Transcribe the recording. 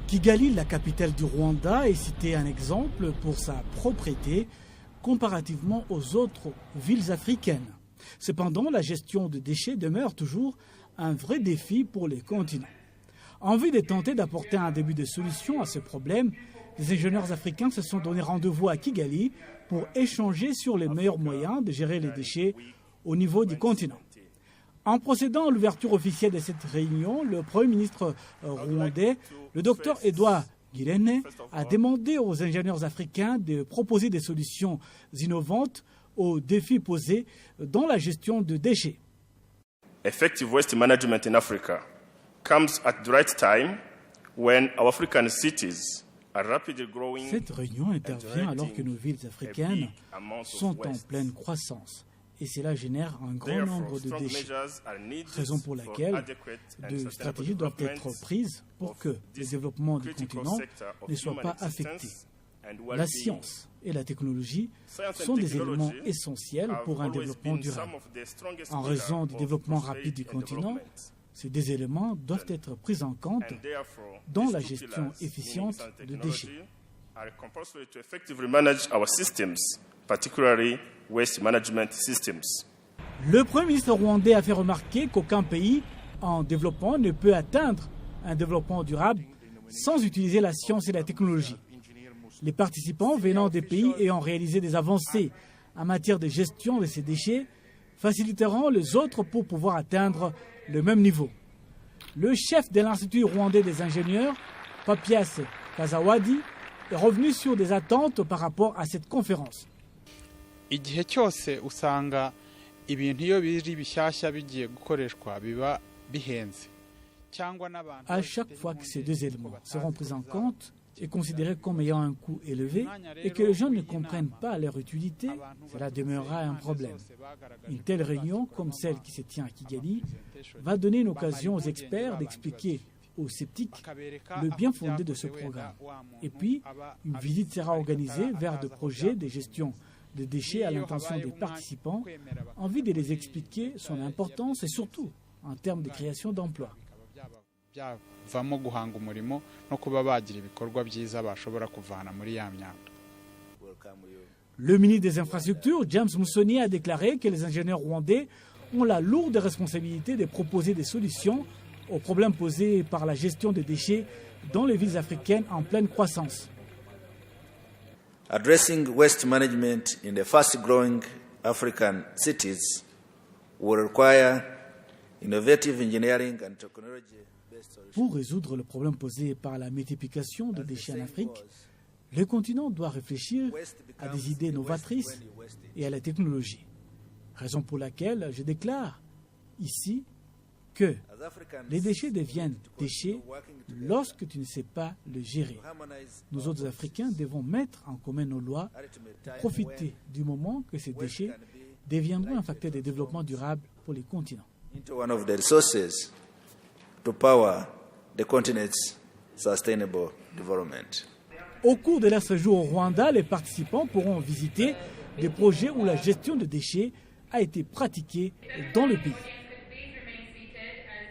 Kigali, la capitale du Rwanda, est citée un exemple pour sa propreté comparativement aux autres villes africaines. Cependant, la gestion de déchets demeure toujours un vrai défi pour les continents. En vue de tenter d'apporter un début de solution à ce problème, les ingénieurs africains se sont donné rendez-vous à Kigali pour échanger sur les meilleurs moyens de gérer les déchets au niveau du continent. En procédant à l'ouverture officielle de cette réunion, le Premier ministre rwandais, le Dr Edouard Ngirente, a demandé aux ingénieurs africains de proposer des solutions innovantes aux défis posés dans la gestion de déchets. Effective waste management in Africa comes at the right time when our African cities are rapidly growing. Cette réunion intervient alors que nos villes africaines sont en pleine croissance et cela génère un grand nombre de déchets. Raison pour laquelle de stratégies doivent être prises pour que le développement du continent ne soit pas affecté. La science et la technologie sont des éléments essentiels pour un développement durable. En raison du développement rapide du continent, ces deux éléments doivent être pris en compte dans la gestion efficiente de déchets. Le Premier ministre rwandais a fait remarquer qu'aucun pays en développement ne peut atteindre un développement durable sans utiliser la science et la technologie. Les participants venant des pays ayant réalisé des avancées en matière de gestion de ces déchets faciliteront les autres pour pouvoir atteindre le même niveau. Le chef de l'Institut rwandais des ingénieurs, Papias Kazawadi, est revenu sur des attentes par rapport à cette conférence. Igihe cyose usanga ibintu iyo biri bishyashya bigiye gukoreshwa biba bihenze. À chaque fois que ces deux éléments seront pris en compte et considérés comme ayant un coût élevé et que les gens ne comprennent pas leur utilité, cela demeurera un problème. Une telle réunion, comme celle qui se tient à Kigali, va donner une occasion aux experts d'expliquer aux sceptiques le bien fondé de ce programme. Et puis, une visite sera organisée vers des projets de gestion de déchets à l'intention des participants, en vue de les expliquer son importance et surtout en termes de création d'emplois. Le ministre des Infrastructures, James Musoni, a déclaré que les ingénieurs rwandais ont la lourde responsabilité de proposer des solutions aux problèmes posés par la gestion des déchets dans les villes africaines en pleine croissance. Addressing waste management in the fast-growing African cities will require innovative engineering and technology. Pour résoudre le problème posé par la multiplication de déchets en Afrique, le continent doit réfléchir à des idées novatrices et à la technologie. Raison pour laquelle je déclare ici que les déchets deviennent déchets lorsque tu ne sais pas le gérer. Nous autres Africains devons mettre en commun nos lois pour profiter du moment que ces déchets deviendront un facteur de développement durable pour les continents. Au cours de leur séjour au Rwanda, les participants pourront visiter des projets où la gestion de déchets a été pratiquée dans le pays.